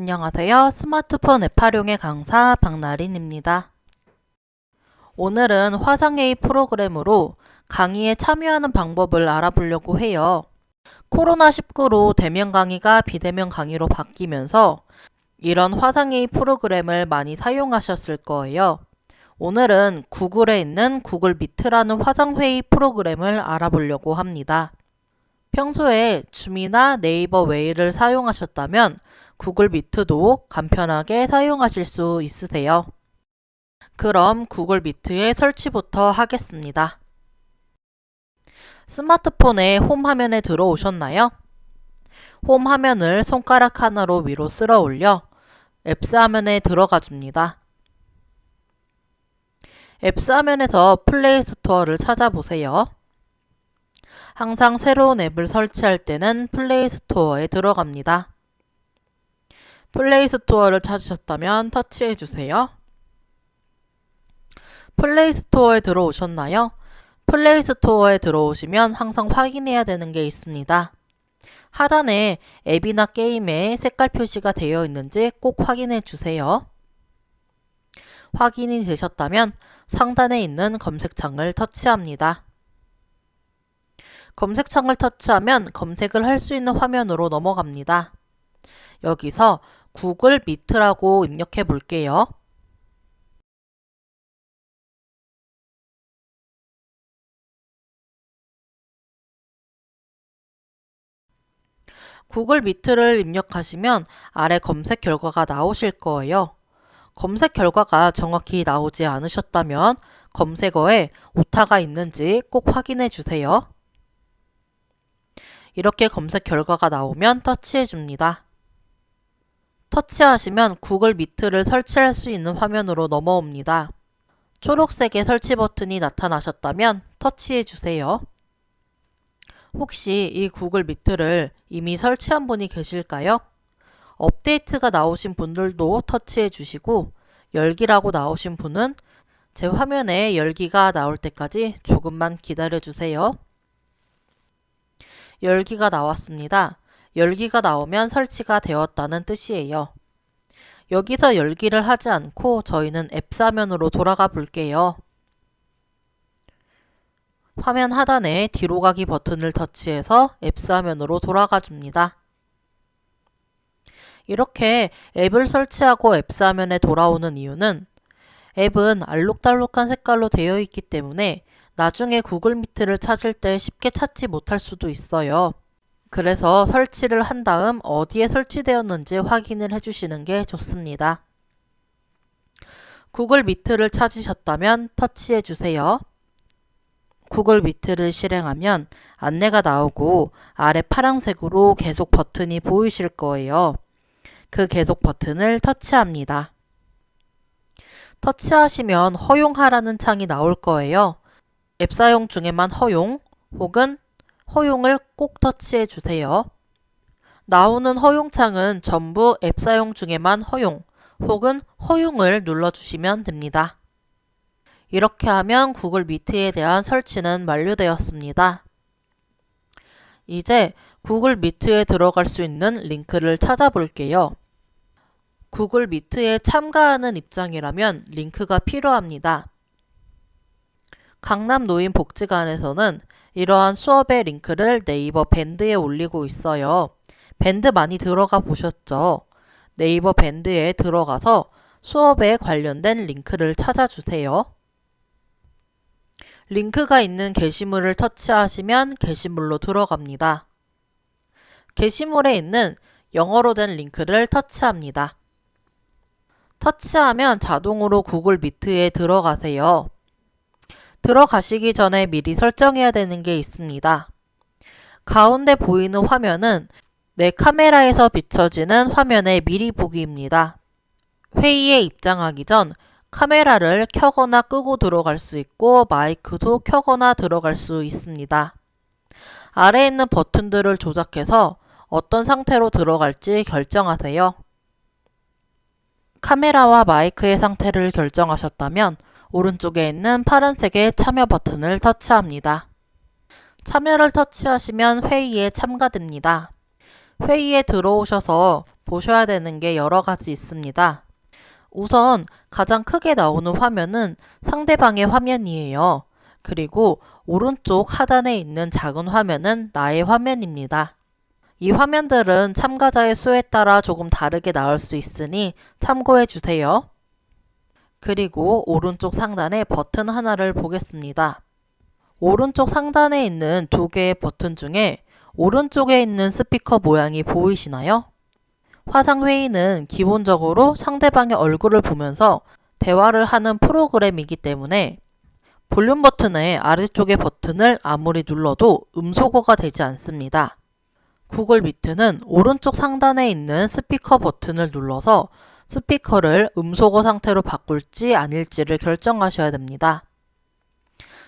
안녕하세요. 스마트폰 앱 활용의 강사 박나린입니다. 오늘은 화상회의 프로그램으로 강의에 참여하는 방법을 알아보려고 해요. 코로나19로 대면 강의가 비대면 강의로 바뀌면서 이런 화상회의 프로그램을 많이 사용하셨을 거예요. 오늘은 구글에 있는 구글 미트라는 화상회의 프로그램을 알아보려고 합니다. 평소에 줌이나 네이버 웨이를 사용하셨다면 구글 미트도 간편하게 사용하실 수 있으세요. 그럼 구글 미트의 설치부터 하겠습니다. 스마트폰의 홈 화면에 들어오셨나요? 홈 화면을 손가락 하나로 위로 쓸어 올려 앱스 화면에 들어가 줍니다. 앱스 화면에서 플레이 스토어를 찾아보세요. 항상 새로운 앱을 설치할 때는 플레이 스토어에 들어갑니다. 플레이 스토어를 찾으셨다면 터치해 주세요. 플레이 스토어에 들어오셨나요? 플레이 스토어에 들어오시면 항상 확인해야 되는 게 있습니다. 하단에 앱이나 게임에 색깔 표시가 되어 있는지 꼭 확인해 주세요. 확인이 되셨다면 상단에 있는 검색창을 터치합니다. 검색창을 터치하면 검색을 할 수 있는 화면으로 넘어갑니다. 여기서 구글 미트라고 입력해 볼게요. 구글 미트를 입력하시면 아래 검색 결과가 나오실 거예요. 검색 결과가 정확히 나오지 않으셨다면 검색어에 오타가 있는지 꼭 확인해 주세요. 이렇게 검색 결과가 나오면 터치해 줍니다. 터치하시면 구글 미트를 설치할 수 있는 화면으로 넘어옵니다. 초록색의 설치 버튼이 나타나셨다면 터치해 주세요. 혹시 이 구글 미트를 이미 설치한 분이 계실까요? 업데이트가 나오신 분들도 터치해 주시고 열기라고 나오신 분은 제 화면에 열기가 나올 때까지 조금만 기다려 주세요. 열기가 나왔습니다. 열기가 나오면 설치가 되었다는 뜻이에요. 여기서 열기를 하지 않고 저희는 앱스 화면으로 돌아가 볼게요. 화면 하단에 뒤로 가기 버튼을 터치해서 앱스 화면으로 돌아가 줍니다. 이렇게 앱을 설치하고 앱스 화면에 돌아오는 이유는 앱은 알록달록한 색깔로 되어 있기 때문에 나중에 구글 미트를 찾을 때 쉽게 찾지 못할 수도 있어요. 그래서 설치를 한 다음 어디에 설치되었는지 확인을 해주시는 게 좋습니다. 구글 미트를 찾으셨다면 터치해 주세요. 구글 미트를 실행하면 안내가 나오고 아래 파란색으로 계속 버튼이 보이실 거예요. 그 계속 버튼을 터치합니다. 터치하시면 허용하라는 창이 나올 거예요. 앱 사용 중에만 허용 혹은 허용을 꼭 터치해 주세요. 나오는 허용창은 전부 앱 사용 중에만 허용 혹은 허용을 눌러주시면 됩니다. 이렇게 하면 구글 미트에 대한 설치는 완료되었습니다. 이제 구글 미트에 들어갈 수 있는 링크를 찾아볼게요. 구글 미트에 참가하는 입장이라면 링크가 필요합니다. 강남노인복지관에서는 이러한 수업의 링크를 네이버 밴드에 올리고 있어요. 밴드 많이 들어가 보셨죠? 네이버 밴드에 들어가서 수업에 관련된 링크를 찾아주세요. 링크가 있는 게시물을 터치하시면 게시물로 들어갑니다. 게시물에 있는 영어로 된 링크를 터치합니다. 터치하면 자동으로 구글 미트에 들어가세요. 들어가시기 전에 미리 설정해야 되는 게 있습니다. 가운데 보이는 화면은 내 카메라에서 비춰지는 화면의 미리 보기입니다. 회의에 입장하기 전 카메라를 켜거나 끄고 들어갈 수 있고 마이크도 켜거나 들어갈 수 있습니다. 아래에 있는 버튼들을 조작해서 어떤 상태로 들어갈지 결정하세요. 카메라와 마이크의 상태를 결정하셨다면 오른쪽에 있는 파란색의 참여 버튼을 터치합니다. 참여를 터치하시면 회의에 참가됩니다. 회의에 들어오셔서 보셔야 되는 게 여러 가지 있습니다. 우선 가장 크게 나오는 화면은 상대방의 화면이에요. 그리고 오른쪽 하단에 있는 작은 화면은 나의 화면입니다. 이 화면들은 참가자의 수에 따라 조금 다르게 나올 수 있으니 참고해 주세요. 그리고 오른쪽 상단에 버튼 하나를 보겠습니다. 오른쪽 상단에 있는 두 개의 버튼 중에 오른쪽에 있는 스피커 모양이 보이시나요? 화상회의는 기본적으로 상대방의 얼굴을 보면서 대화를 하는 프로그램이기 때문에 볼륨 버튼의 아래쪽의 버튼을 아무리 눌러도 음소거가 되지 않습니다. 구글 미트는 오른쪽 상단에 있는 스피커 버튼을 눌러서 스피커를 음소거 상태로 바꿀지 아닐지를 결정하셔야 됩니다.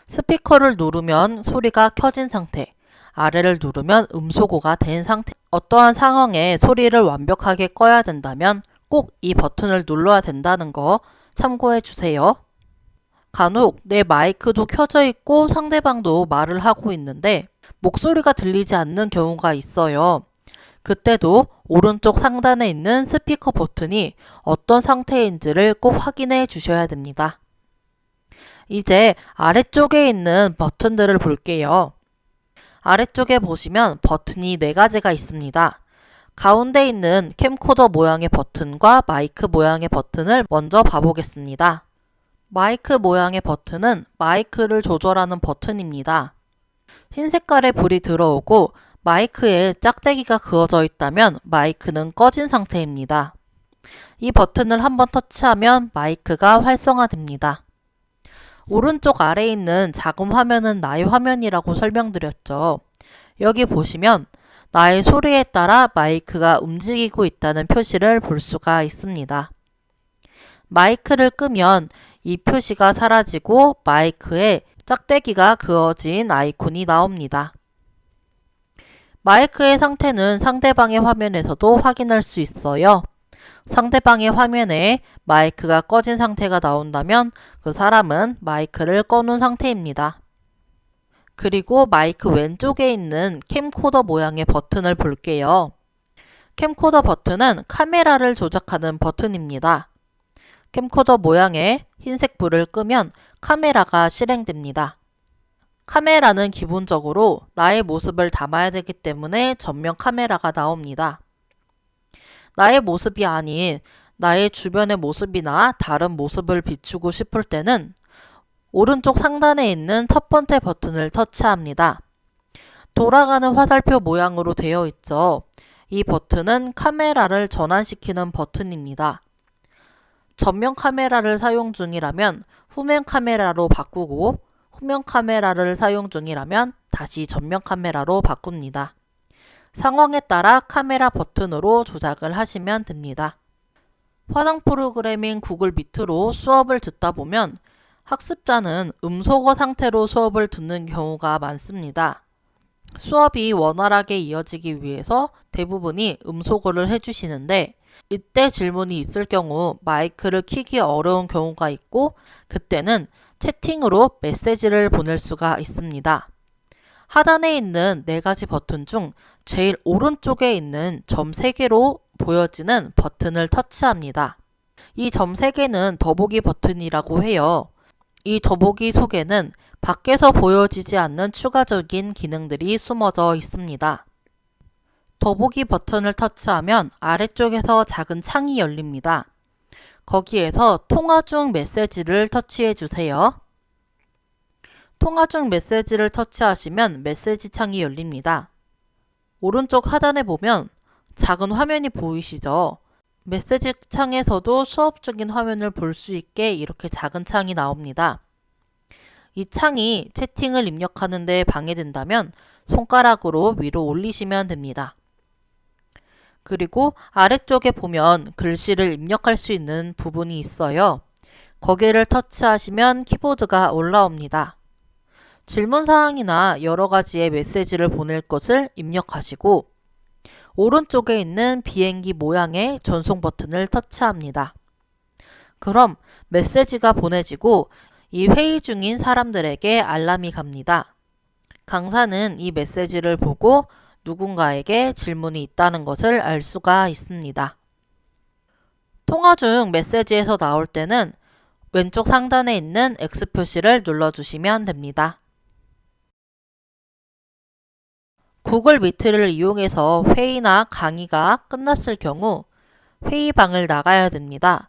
스피커를 누르면 소리가 켜진 상태, 아래를 누르면 음소거가 된 상태. 어떠한 상황에 소리를 완벽하게 꺼야 된다면 꼭 이 버튼을 눌러야 된다는 거 참고해 주세요. 간혹 내 마이크도 켜져 있고 상대방도 말을 하고 있는데 목소리가 들리지 않는 경우가 있어요. 그때도 오른쪽 상단에 있는 스피커 버튼이 어떤 상태인지를 꼭 확인해 주셔야 됩니다. 이제 아래쪽에 있는 버튼들을 볼게요. 아래쪽에 보시면 버튼이 4가지가 있습니다. 가운데 있는 캠코더 모양의 버튼과 마이크 모양의 버튼을 먼저 봐보겠습니다. 마이크 모양의 버튼은 마이크를 조절하는 버튼입니다. 흰 색깔의 불이 들어오고 마이크에 짝대기가 그어져 있다면 마이크는 꺼진 상태입니다. 이 버튼을 한번 터치하면 마이크가 활성화됩니다. 오른쪽 아래에 있는 작은 화면은 나의 화면이라고 설명드렸죠. 여기 보시면 나의 소리에 따라 마이크가 움직이고 있다는 표시를 볼 수가 있습니다. 마이크를 끄면 이 표시가 사라지고 마이크에 짝대기가 그어진 아이콘이 나옵니다. 마이크의 상태는 상대방의 화면에서도 확인할 수 있어요. 상대방의 화면에 마이크가 꺼진 상태가 나온다면 그 사람은 마이크를 꺼놓은 상태입니다. 그리고 마이크 왼쪽에 있는 캠코더 모양의 버튼을 볼게요. 캠코더 버튼은 카메라를 조작하는 버튼입니다. 캠코더 모양의 흰색 불을 끄면 카메라가 실행됩니다. 카메라는 기본적으로 나의 모습을 담아야 되기 때문에 전면 카메라가 나옵니다. 나의 모습이 아닌 나의 주변의 모습이나 다른 모습을 비추고 싶을 때는 오른쪽 상단에 있는 첫 번째 버튼을 터치합니다. 돌아가는 화살표 모양으로 되어 있죠. 이 버튼은 카메라를 전환시키는 버튼입니다. 전면 카메라를 사용 중이라면 후면 카메라로 바꾸고 후면 카메라를 사용 중이라면 다시 전면 카메라로 바꿉니다. 상황에 따라 카메라 버튼으로 조작을 하시면 됩니다. 화상 프로그래밍 구글 미트로 수업을 듣다 보면 학습자는 음소거 상태로 수업을 듣는 경우가 많습니다. 수업이 원활하게 이어지기 위해서 대부분이 음소거를 해주시는데 이때 질문이 있을 경우 마이크를 켜기 어려운 경우가 있고 그때는 채팅으로 메시지를 보낼 수가 있습니다. 하단에 있는 4가지 버튼 중 제일 오른쪽에 있는 점 3개로 보여지는 버튼을 터치합니다. 이 점 3개는 더보기 버튼이라고 해요. 이 더보기 속에는 밖에서 보여지지 않는 추가적인 기능들이 숨어져 있습니다. 더보기 버튼을 터치하면 아래쪽에서 작은 창이 열립니다. 거기에서 통화 중 메시지를 터치해 주세요. 통화 중 메시지를 터치하시면 메시지 창이 열립니다. 오른쪽 하단에 보면 작은 화면이 보이시죠? 메시지 창에서도 수업 중인 화면을 볼 수 있게 이렇게 작은 창이 나옵니다. 이 창이 채팅을 입력하는 데 방해된다면 손가락으로 위로 올리시면 됩니다. 그리고 아래쪽에 보면 글씨를 입력할 수 있는 부분이 있어요. 거기를 터치하시면 키보드가 올라옵니다. 질문사항이나 여러 가지의 메시지를 보낼 것을 입력하시고 오른쪽에 있는 비행기 모양의 전송 버튼을 터치합니다. 그럼 메시지가 보내지고 이 회의 중인 사람들에게 알람이 갑니다. 강사는 이 메시지를 보고 누군가에게 질문이 있다는 것을 알 수가 있습니다. 통화 중 메시지에서 나올 때는 왼쪽 상단에 있는 X 표시를 눌러주시면 됩니다. 구글 미트를 이용해서 회의나 강의가 끝났을 경우 회의방을 나가야 됩니다.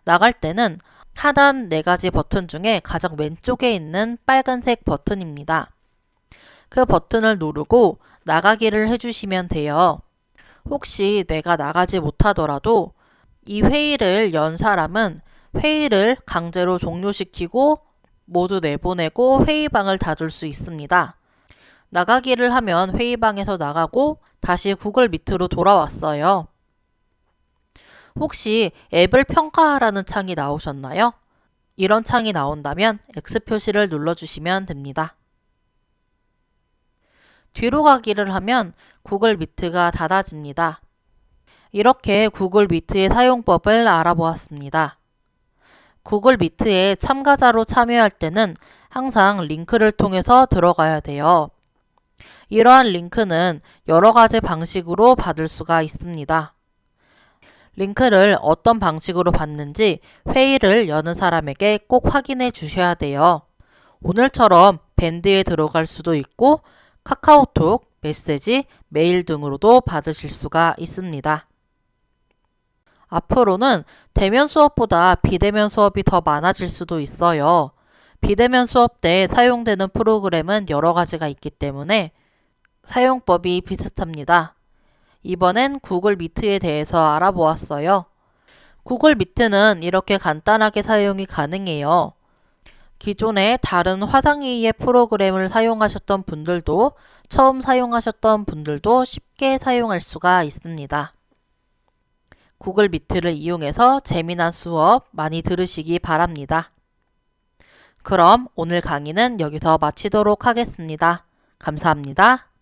나갈 때는 하단 4가지 버튼 중에 가장 왼쪽에 있는 빨간색 버튼입니다. 그 버튼을 누르고 나가기를 해주시면 돼요. 혹시 내가 나가지 못하더라도 이 회의를 연 사람은 회의를 강제로 종료시키고 모두 내보내고 회의방을 닫을 수 있습니다. 나가기를 하면 회의방에서 나가고 다시 구글 미트로 돌아왔어요. 혹시 앱을 평가하라는 창이 나오셨나요? 이런 창이 나온다면 X 표시를 눌러주시면 됩니다. 뒤로 가기를 하면 구글 미트가 닫아집니다. 이렇게 구글 미트의 사용법을 알아보았습니다. 구글 미트에 참가자로 참여할 때는 항상 링크를 통해서 들어가야 돼요. 이러한 링크는 여러 가지 방식으로 받을 수가 있습니다. 링크를 어떤 방식으로 받는지 회의를 여는 사람에게 꼭 확인해 주셔야 돼요. 오늘처럼 밴드에 들어갈 수도 있고 카카오톡, 메시지, 메일 등으로도 받으실 수가 있습니다. 앞으로는 대면 수업보다 비대면 수업이 더 많아질 수도 있어요. 비대면 수업 때 사용되는 프로그램은 여러 가지가 있기 때문에 사용법이 비슷합니다. 이번엔 구글 미트에 대해서 알아보았어요. 구글 미트는 이렇게 간단하게 사용이 가능해요. 기존에 다른 화상회의의 프로그램을 사용하셨던 분들도 처음 사용하셨던 분들도 쉽게 사용할 수가 있습니다. 구글 미트를 이용해서 재미난 수업 많이 들으시기 바랍니다. 그럼 오늘 강의는 여기서 마치도록 하겠습니다. 감사합니다.